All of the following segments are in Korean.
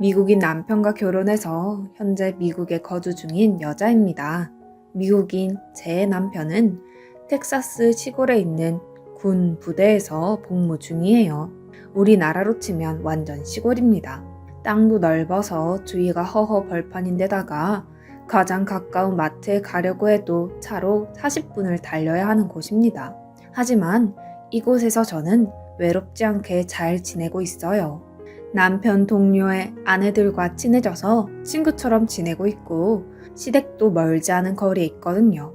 미국인 남편과 결혼해서 현재 미국에 거주 중인 여자입니다. 미국인 제 남편은 텍사스 시골에 있는 군 부대에서 복무 중이에요. 우리나라로 치면 완전 시골입니다. 땅도 넓어서 주위가 허허 벌판인데다가 가장 가까운 마트에 가려고 해도 차로 40분을 달려야 하는 곳입니다. 하지만 이곳에서 저는 외롭지 않게 잘 지내고 있어요. 남편 동료의 아내들과 친해져서 친구처럼 지내고 있고 시댁도 멀지 않은 거리에 있거든요.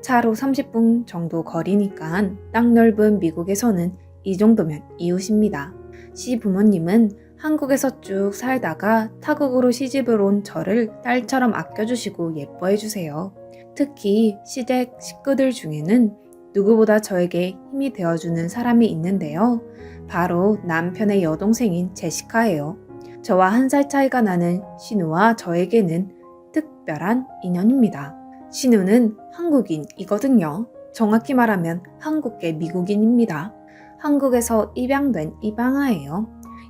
차로 30분 정도 거리니까 땅 넓은 미국에서는 이 정도면 이웃입니다. 시부모님은 한국에서 쭉 살다가 타국으로 시집을 온 저를 딸처럼 아껴주시고 예뻐해주세요. 특히 시댁 식구들 중에는 누구보다 저에게 힘이 되어주는 사람이 있는데요. 바로 남편의 여동생인 제시카예요. 저와 1살 차이가 나는 신우와 저에게는 특별한 인연입니다. 신우는 한국인이거든요. 정확히 말하면 한국계 미국인입니다. 한국에서 입양된 입양아예요.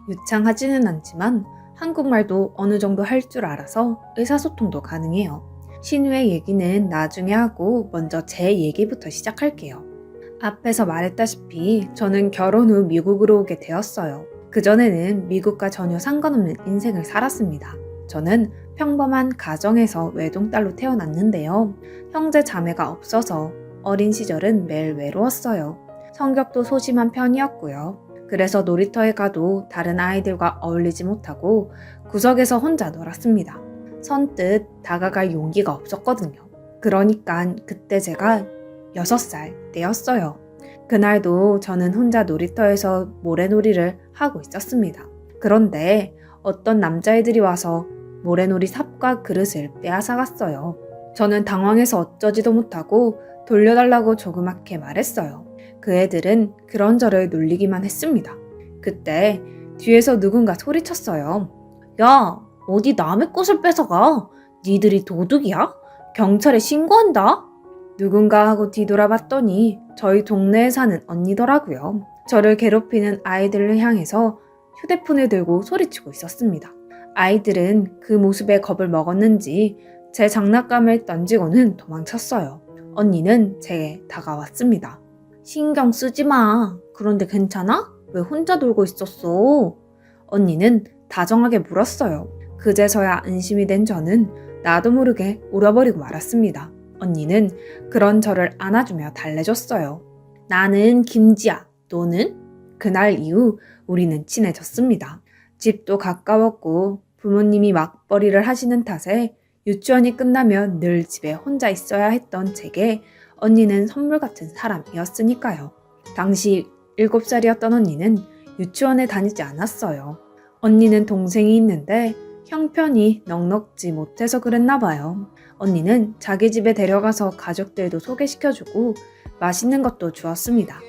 유창하지는 않지만 한국말도 어느 정도 할 줄 알아서 의사소통도 가능해요. 신우의 얘기는 나중에 하고 먼저 제 얘기부터 시작할게요. 앞에서 말했다시피 저는 결혼 후 미국으로 오게 되었어요. 그전에는 미국과 전혀 상관없는 인생을 살았습니다. 저는 평범한 가정에서 외동딸로 태어났는데요. 형제 자매가 없어서 어린 시절은 매일 외로웠어요. 성격도 소심한 편이었고요. 그래서 놀이터에 가도 다른 아이들과 어울리지 못하고 구석에서 혼자 놀았습니다. 선뜻 다가갈 용기가 없었거든요. 그러니까 그때 제가 6살 때였어요. 그날도 저는 혼자 놀이터에서 모래놀이를 하고 있었습니다. 그런데 어떤 남자애들이 와서 모래놀이 삽과 그릇을 빼앗아갔어요. 저는 당황해서 어쩌지도 못하고 돌려달라고 조그맣게 말했어요. 그 애들은 그런 저를 놀리기만 했습니다. 그때 뒤에서 누군가 소리쳤어요. 야, 어디 남의 것을 뺏어가? 니들이 도둑이야? 경찰에 신고한다? 누군가 하고 뒤돌아봤더니 저희 동네에 사는 언니더라고요. 저를 괴롭히는 아이들을 향해서 휴대폰을 들고 소리치고 있었습니다. 아이들은 그 모습에 겁을 먹었는지 제 장난감을 던지고는 도망쳤어요. 언니는 제게 다가왔습니다. 신경 쓰지 마. 그런데 괜찮아? 왜 혼자 놀고 있었어? 언니는 다정하게 물었어요. 그제서야 안심이 된 저는 나도 모르게 울어버리고 말았습니다. 언니는 그런 저를 안아주며 달래줬어요. 나는 김지야. 너는? 그날 이후 우리는 친해졌습니다. 집도 가까웠고 부모님이 맞벌이를 하시는 탓에 유치원이 끝나면 늘 집에 혼자 있어야 했던 제게 언니는 선물 같은 사람이었으니까요. 당시 7살이었던 언니는 유치원에 다니지 않았어요. 언니는 동생이 있는데 형편이 넉넉지 못해서 그랬나 봐요. 언니는 자기 집에 데려가서 가족들도 소개시켜주고 맛있는 것도 주었습니다.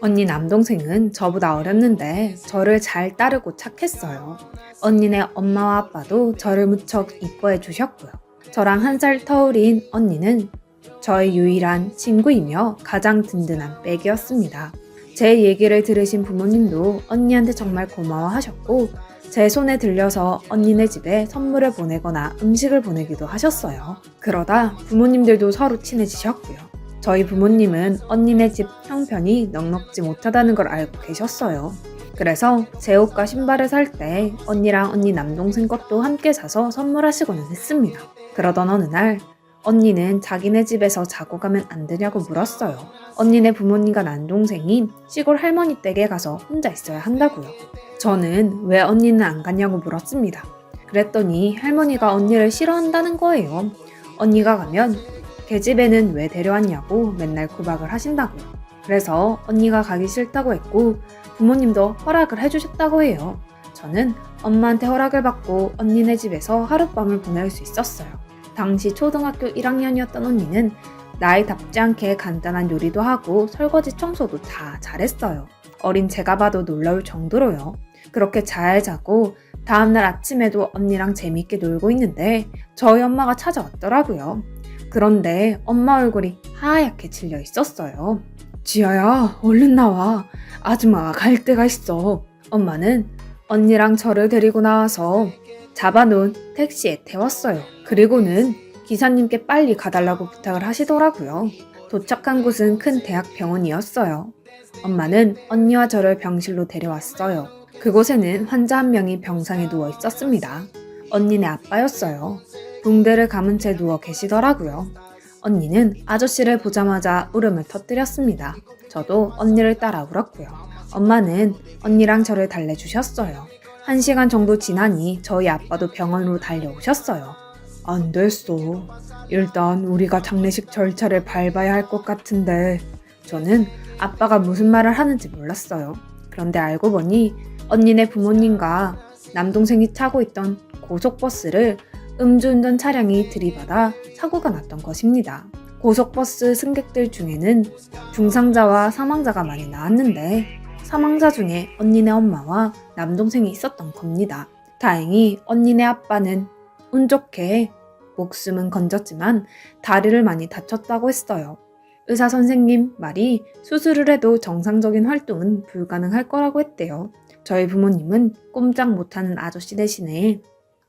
언니 남동생은 저보다 어렸는데 저를 잘 따르고 착했어요. 언니네 엄마와 아빠도 저를 무척 이뻐해 주셨고요. 저랑 1살 터울인 언니는 저의 유일한 친구이며 가장 든든한 백이었습니다. 제 얘기를 들으신 부모님도 언니한테 정말 고마워하셨고 제 손에 들려서 언니네 집에 선물을 보내거나 음식을 보내기도 하셨어요. 그러다 부모님들도 서로 친해지셨고요. 저희 부모님은 언니네 집 형편이 넉넉지 못하다는 걸 알고 계셨어요. 그래서 제 옷과 신발을 살 때 언니랑 언니 남동생 것도 함께 사서 선물하시고는 했습니다. 그러던 어느 날 언니는 자기네 집에서 자고 가면 안 되냐고 물었어요. 언니네 부모님과 남동생이 시골 할머니 댁에 가서 혼자 있어야 한다고요. 저는 왜 언니는 안 갔냐고 물었습니다. 그랬더니 할머니가 언니를 싫어한다는 거예요. 언니가 가면 걔집에는 왜 데려왔냐고 맨날 구박을 하신다고요. 그래서 언니가 가기 싫다고 했고 부모님도 허락을 해주셨다고 해요. 저는 엄마한테 허락을 받고 언니네 집에서 하룻밤을 보낼 수 있었어요. 당시 초등학교 1학년이었던 언니는 나이답지 않게 간단한 요리도 하고 설거지 청소도 다 잘했어요. 어린 제가 봐도 놀라울 정도로요. 그렇게 잘 자고 다음날 아침에도 언니랑 재밌게 놀고 있는데 저희 엄마가 찾아왔더라고요. 그런데 엄마 얼굴이 하얗게 질려 있었어요. 지아야, 얼른 나와. 아줌마가 갈 데가 있어. 엄마는 언니랑 저를 데리고 나와서 잡아놓은 택시에 태웠어요. 그리고는 기사님께 빨리 가달라고 부탁을 하시더라고요. 도착한 곳은 큰 대학병원이었어요. 엄마는 언니와 저를 병실로 데려왔어요. 그곳에는 환자 한 명이 병상에 누워 있었습니다. 언니네 아빠였어요. 붕대를 감은 채 누워 계시더라고요. 언니는 아저씨를 보자마자 울음을 터뜨렸습니다. 저도 언니를 따라 울었고요. 엄마는 언니랑 저를 달래주셨어요. 1시간 정도 지나니 저희 아빠도 병원으로 달려오셨어요. 안 됐어. 일단 우리가 장례식 절차를 밟아야 할 것 같은데. 저는 아빠가 무슨 말을 하는지 몰랐어요. 그런데 알고 보니 언니네 부모님과 남동생이 타고 있던 고속버스를 음주운전 차량이 들이받아 사고가 났던 것입니다. 고속버스 승객들 중에는 중상자와 사망자가 많이 나왔는데 사망자 중에 언니네 엄마와 남동생이 있었던 겁니다. 다행히 언니네 아빠는 운 좋게 목숨은 건졌지만 다리를 많이 다쳤다고 했어요. 의사 선생님 말이 수술을 해도 정상적인 활동은 불가능할 거라고 했대요. 저희 부모님은 꼼짝 못하는 아저씨 대신에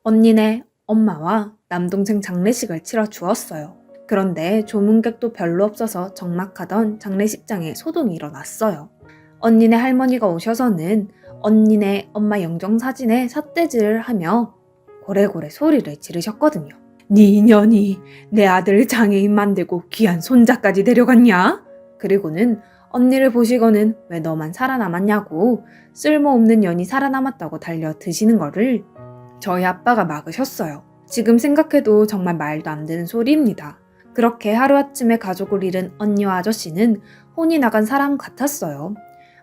언니네 엄마와 남동생 장례식을 치러 주었어요. 그런데 조문객도 별로 없어서 적막하던 장례식장에 소동이 일어났어요. 언니네 할머니가 오셔서는 언니네 엄마 영정사진에 삿대질을 하며 고래고래 소리를 지르셨거든요. 네 인연이 내 아들 장애인 만들고 귀한 손자까지 데려갔냐? 그리고는 언니를 보시고는 왜 너만 살아남았냐고 쓸모없는 년이 살아남았다고 달려 드시는 거를 저희 아빠가 막으셨어요. 지금 생각해도 정말 말도 안 되는 소리입니다. 그렇게 하루아침에 가족을 잃은 언니와 아저씨는 혼이 나간 사람 같았어요.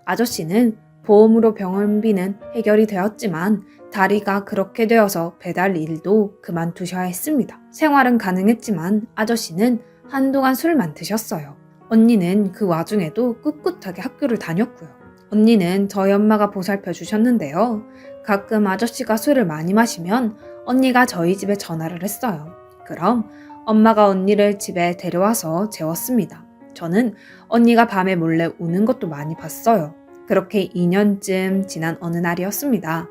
아저씨는 보험으로 병원비는 해결이 되었지만 다리가 그렇게 되어서 배달 일도 그만두셔야 했습니다. 생활은 가능했지만 아저씨는 한동안 술만 드셨어요. 언니는 그 와중에도 꿋꿋하게 학교를 다녔고요. 언니는 저희 엄마가 보살펴 주셨는데요. 가끔 아저씨가 술을 많이 마시면 언니가 저희 집에 전화를 했어요. 그럼 엄마가 언니를 집에 데려와서 재웠습니다. 저는 언니가 밤에 몰래 우는 것도 많이 봤어요. 그렇게 2년쯤 지난 어느 날이었습니다.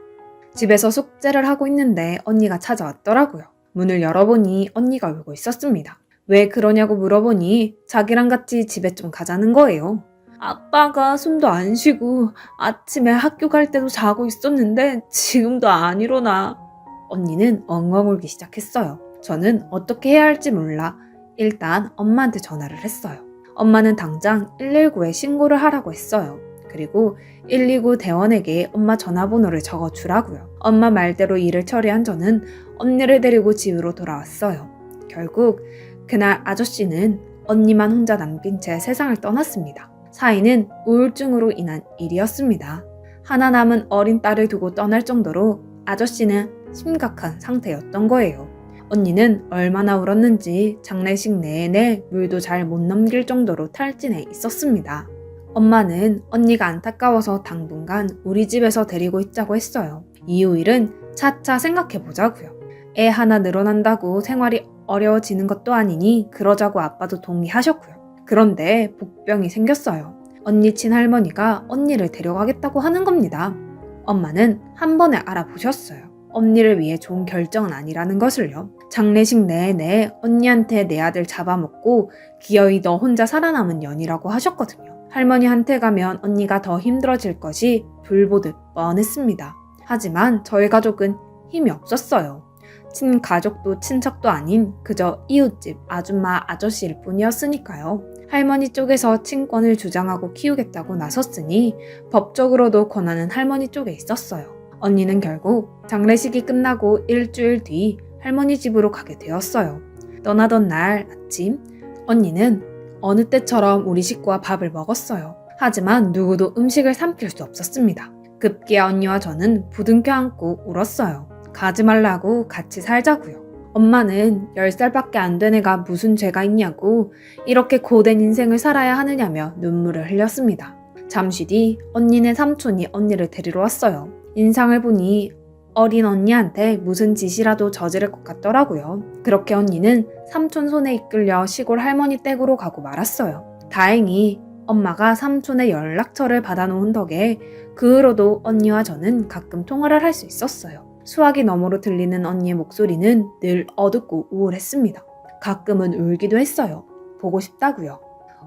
집에서 숙제를 하고 있는데 언니가 찾아왔더라고요. 문을 열어보니 언니가 울고 있었습니다. 왜 그러냐고 물어보니 자기랑 같이 집에 좀 가자는 거예요. 아빠가 숨도 안 쉬고 아침에 학교 갈 때도 자고 있었는데 지금도 안 일어나. 언니는 엉엉 울기 시작했어요. 저는 어떻게 해야 할지 몰라 일단 엄마한테 전화를 했어요. 엄마는 당장 119에 신고를 하라고 했어요. 그리고 129 대원에게 엄마 전화번호를 적어주라고요. 엄마 말대로 일을 처리한 저는 언니를 데리고 집으로 돌아왔어요. 결국 그날 아저씨는 언니만 혼자 남긴 채 세상을 떠났습니다. 사인은 우울증으로 인한 일이었습니다. 하나 남은 어린 딸을 두고 떠날 정도로 아저씨는 심각한 상태였던 거예요. 언니는 얼마나 울었는지 장례식 내내 물도 잘 못 넘길 정도로 탈진해 있었습니다. 엄마는 언니가 안타까워서 당분간 우리 집에서 데리고 있자고 했어요. 이후 일은 차차 생각해보자고요. 애 하나 늘어난다고 생활이 어려워지는 것도 아니니 그러자고 아빠도 동의하셨고요. 그런데 복병이 생겼어요. 언니 친할머니가 언니를 데려가겠다고 하는 겁니다. 엄마는 한 번에 알아보셨어요. 언니를 위해 좋은 결정은 아니라는 것을요. 장례식 내내 언니한테 내 아들 잡아먹고 기어이 너 혼자 살아남은 년이라고 하셨거든요. 할머니한테 가면 언니가 더 힘들어질 것이 불보듯 뻔했습니다. 하지만 저희 가족은 힘이 없었어요. 친가족도 친척도 아닌 그저 이웃집 아줌마 아저씨일 뿐이었으니까요. 할머니 쪽에서 친권을 주장하고 키우겠다고 나섰으니 법적으로도 권한은 할머니 쪽에 있었어요. 언니는 결국 장례식이 끝나고 일주일 뒤 할머니 집으로 가게 되었어요. 떠나던 날 아침 언니는 어느 때처럼 우리 식구와 밥을 먹었어요. 하지만 누구도 음식을 삼킬 수 없었습니다. 급기야 언니와 저는 부둥켜 안고 울었어요. 가지 말라고 같이 살자고요. 엄마는 10살밖에 안 된 애가 무슨 죄가 있냐고 이렇게 고된 인생을 살아야 하느냐며 눈물을 흘렸습니다. 잠시 뒤 언니네 삼촌이 언니를 데리러 왔어요. 인상을 보니 어린 언니한테 무슨 짓이라도 저지를 것 같더라고요. 그렇게 언니는 삼촌 손에 이끌려 시골 할머니 댁으로 가고 말았어요. 다행히 엄마가 삼촌의 연락처를 받아놓은 덕에 그 후로도 언니와 저는 가끔 통화를 할 수 있었어요. 수화기 너머로 들리는 언니의 목소리는 늘 어둡고 우울했습니다. 가끔은 울기도 했어요. 보고 싶다고요.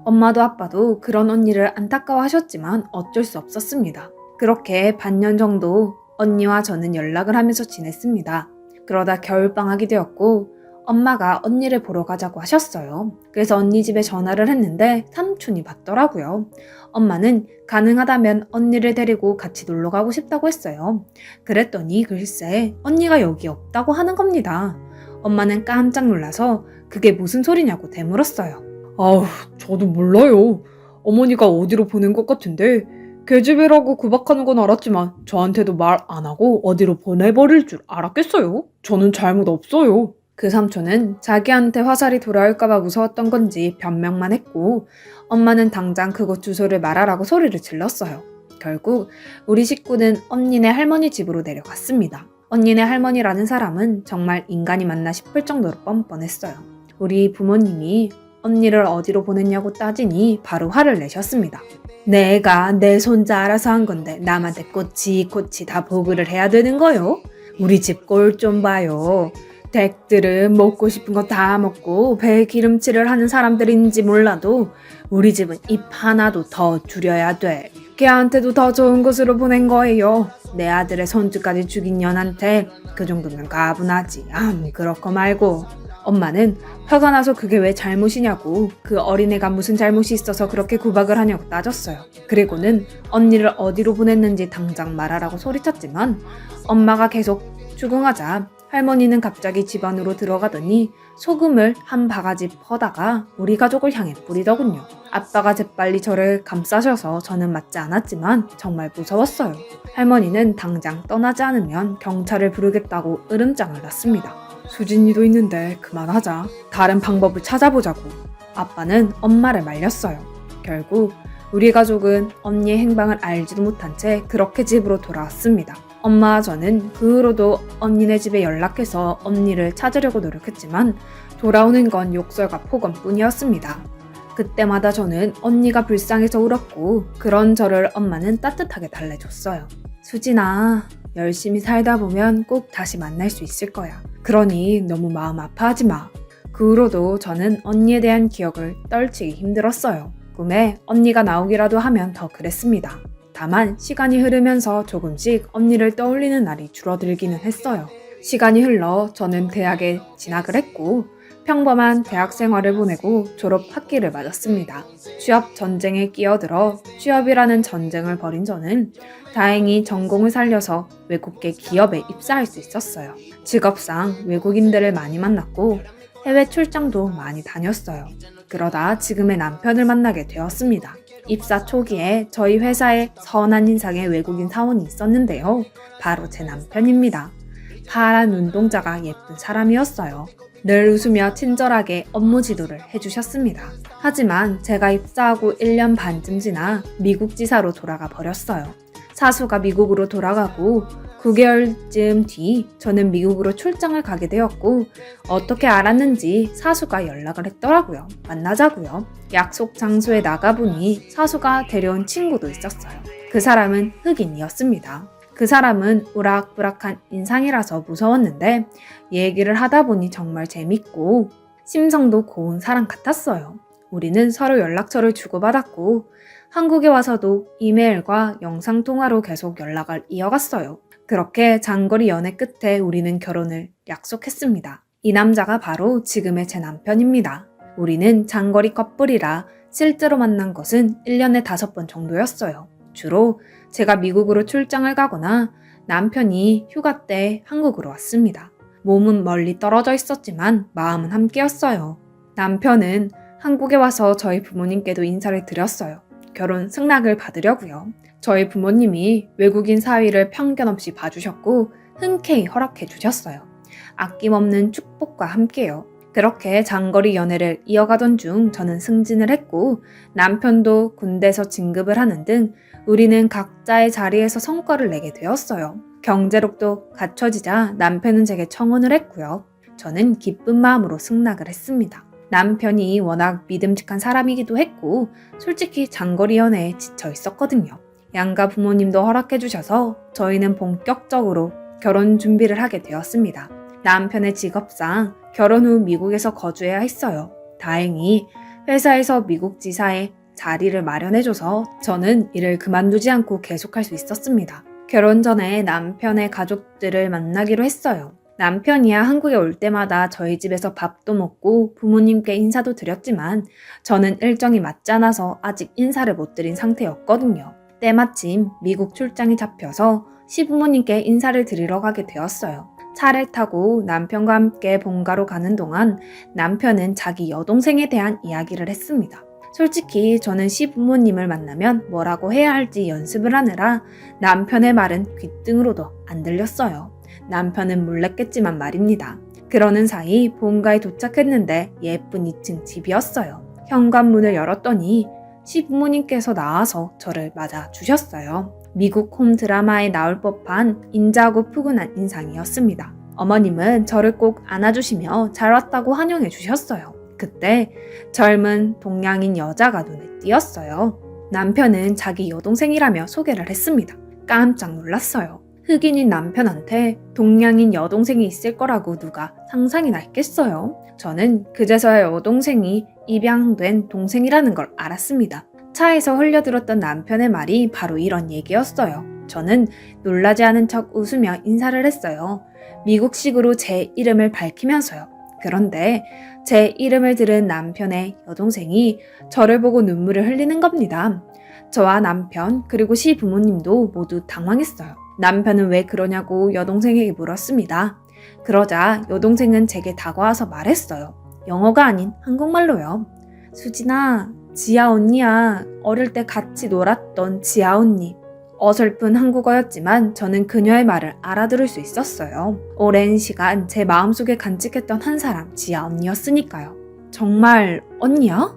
엄마도 아빠도 그런 언니를 안타까워하셨지만 어쩔 수 없었습니다. 그렇게 반년 정도 언니와 저는 연락을 하면서 지냈습니다. 그러다 겨울방학이 되었고 엄마가 언니를 보러 가자고 하셨어요. 그래서 언니 집에 전화를 했는데 삼촌이 받더라고요. 엄마는 가능하다면 언니를 데리고 같이 놀러 가고 싶다고 했어요. 그랬더니 글쎄 언니가 여기 없다고 하는 겁니다. 엄마는 깜짝 놀라서 그게 무슨 소리냐고 되물었어요. 아우, 저도 몰라요. 어머니가 어디로 보낸 것 같은데 계집애라고 구박하는 건 알았지만 저한테도 말 안 하고 어디로 보내버릴 줄 알았겠어요? 저는 잘못 없어요. 그 삼촌은 자기한테 화살이 돌아올까봐 무서웠던 건지 변명만 했고 엄마는 당장 그곳 주소를 말하라고 소리를 질렀어요. 결국 우리 식구는 언니네 할머니 집으로 내려갔습니다. 언니네 할머니라는 사람은 정말 인간이 맞나 싶을 정도로 뻔뻔했어요. 우리 부모님이 언니를 어디로 보냈냐고 따지니 바로 화를 내셨습니다. 내가 내 손자 알아서 한 건데 남한테 꼬치꼬치 다 보고를 해야 되는 거요? 우리 집 꼴 좀 봐요. 댁들은 먹고 싶은 거 다 먹고 배에 기름칠을 하는 사람들인지 몰라도 우리 집은 입 하나도 더 줄여야 돼. 걔한테도 더 좋은 곳으로 보낸 거예요. 내 아들의 손주까지 죽인 년한테 그 정도면 가분하지. 그렇고 말고. 엄마는 화가 나서 그게 왜 잘못이냐고 그 어린애가 무슨 잘못이 있어서 그렇게 구박을 하냐고 따졌어요. 그리고는 언니를 어디로 보냈는지 당장 말하라고 소리쳤지만 엄마가 계속 추궁하자 할머니는 갑자기 집 안으로 들어가더니 소금을 한 바가지 퍼다가 우리 가족을 향해 뿌리더군요. 아빠가 재빨리 저를 감싸셔서 저는 맞지 않았지만 정말 무서웠어요. 할머니는 당장 떠나지 않으면 경찰을 부르겠다고 으름장을 놨습니다. 수진이도 있는데 그만하자. 다른 방법을 찾아보자고. 아빠는 엄마를 말렸어요. 결국 우리 가족은 언니의 행방을 알지도 못한 채 그렇게 집으로 돌아왔습니다. 엄마와 저는 그 후로도 언니네 집에 연락해서 언니를 찾으려고 노력했지만 돌아오는 건 욕설과 폭언뿐이었습니다. 그때마다 저는 언니가 불쌍해서 울었고 그런 저를 엄마는 따뜻하게 달래줬어요. 수진아, 열심히 살다 보면 꼭 다시 만날 수 있을 거야. 그러니 너무 마음 아파하지 마. 그 후로도 저는 언니에 대한 기억을 떨치기 힘들었어요. 꿈에 언니가 나오기라도 하면 더 그랬습니다. 다만 시간이 흐르면서 조금씩 언니를 떠올리는 날이 줄어들기는 했어요. 시간이 흘러 저는 대학에 진학을 했고 평범한 대학 생활을 보내고 졸업 학기를 맞았습니다. 취업 전쟁에 끼어들어 취업이라는 전쟁을 벌인 저는 다행히 전공을 살려서 외국계 기업에 입사할 수 있었어요. 직업상 외국인들을 많이 만났고 해외 출장도 많이 다녔어요. 그러다 지금의 남편을 만나게 되었습니다. 입사 초기에 저희 회사에 선한 인상의 외국인 사원이 있었는데요. 바로 제 남편입니다. 파란 눈동자가 예쁜 사람이었어요. 늘 웃으며 친절하게 업무 지도를 해주셨습니다. 하지만 제가 입사하고 1년 반쯤 지나 미국 지사로 돌아가 버렸어요. 사수가 미국으로 돌아가고 9개월쯤 뒤 저는 미국으로 출장을 가게 되었고 어떻게 알았는지 사수가 연락을 했더라고요. 만나자고요. 약속 장소에 나가보니 사수가 데려온 친구도 있었어요. 그 사람은 흑인이었습니다. 그 사람은 우락부락한 인상이라서 무서웠는데 얘기를 하다 보니 정말 재밌고 심성도 고운 사람 같았어요. 우리는 서로 연락처를 주고받았고 한국에 와서도 이메일과 영상통화로 계속 연락을 이어갔어요. 그렇게 장거리 연애 끝에 우리는 결혼을 약속했습니다. 이 남자가 바로 지금의 제 남편입니다. 우리는 장거리 커플이라 실제로 만난 것은 1년에 5번 정도였어요. 주로 제가 미국으로 출장을 가거나 남편이 휴가 때 한국으로 왔습니다. 몸은 멀리 떨어져 있었지만 마음은 함께였어요. 남편은 한국에 와서 저희 부모님께도 인사를 드렸어요. 결혼 승낙을 받으려고요. 저희 부모님이 외국인 사위를 편견 없이 봐주셨고 흔쾌히 허락해 주셨어요. 아낌없는 축복과 함께요. 그렇게 장거리 연애를 이어가던 중 저는 승진을 했고 남편도 군대에서 진급을 하는 등 우리는 각자의 자리에서 성과를 내게 되었어요. 경제력도 갖춰지자 남편은 제게 청혼을 했고요. 저는 기쁜 마음으로 승낙을 했습니다. 남편이 워낙 믿음직한 사람이기도 했고 솔직히 장거리 연애에 지쳐 있었거든요. 양가 부모님도 허락해 주셔서 저희는 본격적으로 결혼 준비를 하게 되었습니다. 남편의 직업상 결혼 후 미국에서 거주해야 했어요. 다행히 회사에서 미국 지사에 자리를 마련해줘서 저는 일을 그만두지 않고 계속할 수 있었습니다. 결혼 전에 남편의 가족들을 만나기로 했어요. 남편이야 한국에 올 때마다 저희 집에서 밥도 먹고 부모님께 인사도 드렸지만 저는 일정이 맞지 않아서 아직 인사를 못 드린 상태였거든요. 때마침 미국 출장이 잡혀서 시부모님께 인사를 드리러 가게 되었어요. 차를 타고 남편과 함께 본가로 가는 동안 남편은 자기 여동생에 대한 이야기를 했습니다. 솔직히 저는 시부모님을 만나면 뭐라고 해야 할지 연습을 하느라 남편의 말은 귓등으로도 안 들렸어요. 남편은 몰랐겠지만 말입니다. 그러는 사이 본가에 도착했는데 예쁜 2층 집이었어요. 현관문을 열었더니 시부모님께서 나와서 저를 맞아주셨어요. 미국 홈 드라마에 나올 법한 인자하고 푸근한 인상이었습니다. 어머님은 저를 꼭 안아주시며 잘 왔다고 환영해 주셨어요. 그때 젊은 동양인 여자가 눈에 띄었어요. 남편은 자기 여동생이라며 소개를 했습니다. 깜짝 놀랐어요. 흑인인 남편한테 동양인 여동생이 있을 거라고 누가 상상이나 했겠어요? 저는 그제서야 여동생이 입양된 동생이라는 걸 알았습니다. 차에서 흘려들었던 남편의 말이 바로 이런 얘기였어요. 저는 놀라지 않은 척 웃으며 인사를 했어요. 미국식으로 제 이름을 밝히면서요. 그런데 제 이름을 들은 남편의 여동생이 저를 보고 눈물을 흘리는 겁니다. 저와 남편 그리고 시부모님도 모두 당황했어요. 남편은 왜 그러냐고 여동생에게 물었습니다. 그러자 여동생은 제게 다가와서 말했어요. 영어가 아닌 한국말로요. 수진아, 지아 언니야. 어릴 때 같이 놀았던 지아 언니. 어설픈 한국어였지만 저는 그녀의 말을 알아들을 수 있었어요. 오랜 시간 제 마음속에 간직했던 한 사람, 지아 언니였으니까요. 정말 언니야?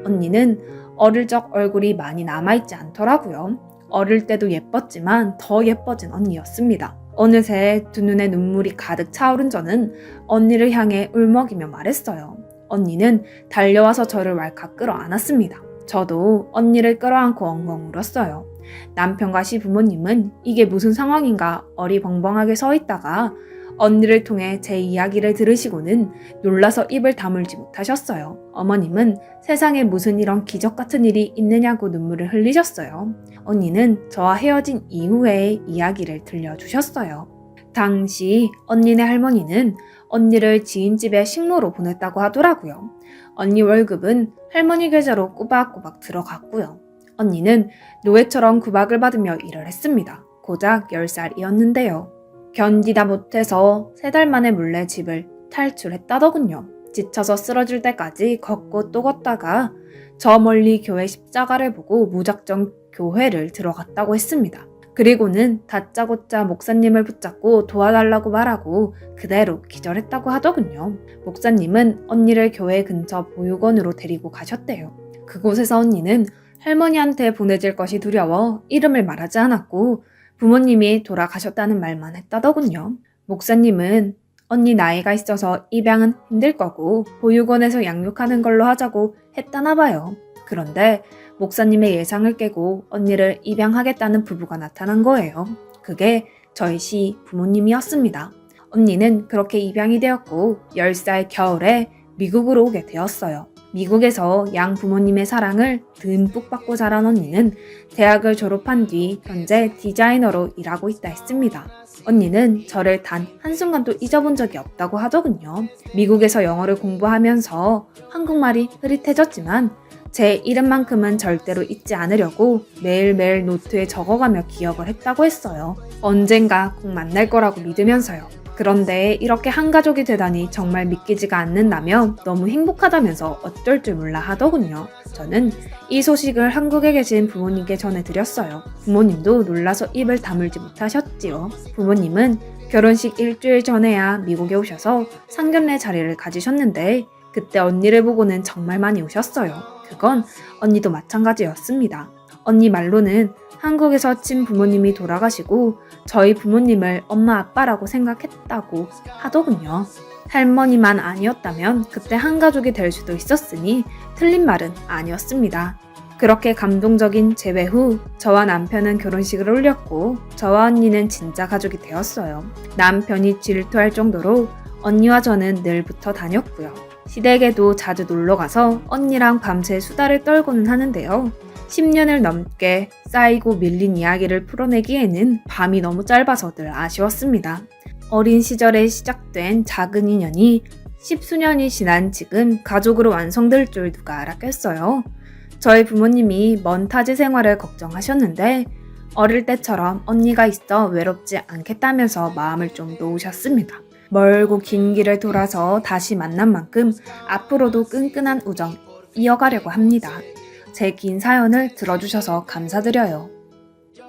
언니는 어릴 적 얼굴이 많이 남아있지 않더라고요. 어릴 때도 예뻤지만 더 예뻐진 언니였습니다. 어느새 두 눈에 눈물이 가득 차오른 저는 언니를 향해 울먹이며 말했어요. 언니는 달려와서 저를 왈칵 끌어안았습니다. 저도 언니를 끌어안고 엉엉 울었어요. 남편과 시부모님은 이게 무슨 상황인가 어리벙벙하게 서 있다가 언니를 통해 제 이야기를 들으시고는 놀라서 입을 다물지 못하셨어요. 어머님은 세상에 무슨 이런 기적 같은 일이 있느냐고 눈물을 흘리셨어요. 언니는 저와 헤어진 이후의 이야기를 들려주셨어요. 당시 언니네 할머니는 언니를 지인집에 식모로 보냈다고 하더라고요. 언니 월급은 할머니 계좌로 꼬박꼬박 들어갔고요. 언니는 노예처럼 구박을 받으며 일을 했습니다. 고작 10살이었는데요. 견디다 못해서 3달 만에 몰래 집을 탈출했다더군요. 지쳐서 쓰러질 때까지 걷고 또 걷다가 저 멀리 교회 십자가를 보고 무작정 교회를 들어갔다고 했습니다. 그리고는 다짜고짜 목사님을 붙잡고 도와달라고 말하고 그대로 기절했다고 하더군요. 목사님은 언니를 교회 근처 보육원으로 데리고 가셨대요. 그곳에서 언니는 할머니한테 보내질 것이 두려워 이름을 말하지 않았고 부모님이 돌아가셨다는 말만 했다더군요. 목사님은 언니 나이가 있어서 입양은 힘들 거고 보육원에서 양육하는 걸로 하자고 했다나 봐요. 그런데 목사님의 예상을 깨고 언니를 입양하겠다는 부부가 나타난 거예요. 그게 저희 시 부모님이었습니다. 언니는 그렇게 입양이 되었고 10살 겨울에 미국으로 오게 되었어요. 미국에서 양 부모님의 사랑을 듬뿍 받고 자란 언니는 대학을 졸업한 뒤 현재 디자이너로 일하고 있다 했습니다. 언니는 저를 단 한순간도 잊어본 적이 없다고 하더군요. 미국에서 영어를 공부하면서 한국말이 흐릿해졌지만 제 이름만큼은 절대로 잊지 않으려고 매일매일 노트에 적어가며 기억을 했다고 했어요. 언젠가 꼭 만날 거라고 믿으면서요. 그런데 이렇게 한 가족이 되다니 정말 믿기지가 않는다며 너무 행복하다면서 어쩔 줄 몰라 하더군요. 저는 이 소식을 한국에 계신 부모님께 전해드렸어요. 부모님도 놀라서 입을 다물지 못하셨지요. 부모님은 결혼식 일주일 전에야 미국에 오셔서 상견례 자리를 가지셨는데 그때 언니를 보고는 정말 많이 우셨어요. 그건 언니도 마찬가지였습니다. 언니 말로는 한국에서 친부모님이 돌아가시고 저희 부모님을 엄마 아빠라고 생각했다고 하더군요. 할머니만 아니었다면 그때 한 가족이 될 수도 있었으니 틀린 말은 아니었습니다. 그렇게 감동적인 재회 후 저와 남편은 결혼식을 올렸고 저와 언니는 진짜 가족이 되었어요. 남편이 질투할 정도로 언니와 저는 늘 붙어 다녔고요. 시댁에도 자주 놀러가서 언니랑 밤새 수다를 떨고는 하는데요. 10년을 넘게 쌓이고 밀린 이야기를 풀어내기에는 밤이 너무 짧아서 늘 아쉬웠습니다. 어린 시절에 시작된 작은 인연이 10수년이 지난 지금 가족으로 완성될 줄 누가 알았겠어요. 저희 부모님이 먼 타지 생활을 걱정하셨는데 어릴 때처럼 언니가 있어 외롭지 않겠다면서 마음을 좀 놓으셨습니다. 멀고 긴 길을 돌아서 다시 만난 만큼 앞으로도 끈끈한 우정 이어가려고 합니다. 제 긴 사연을 들어주셔서 감사드려요.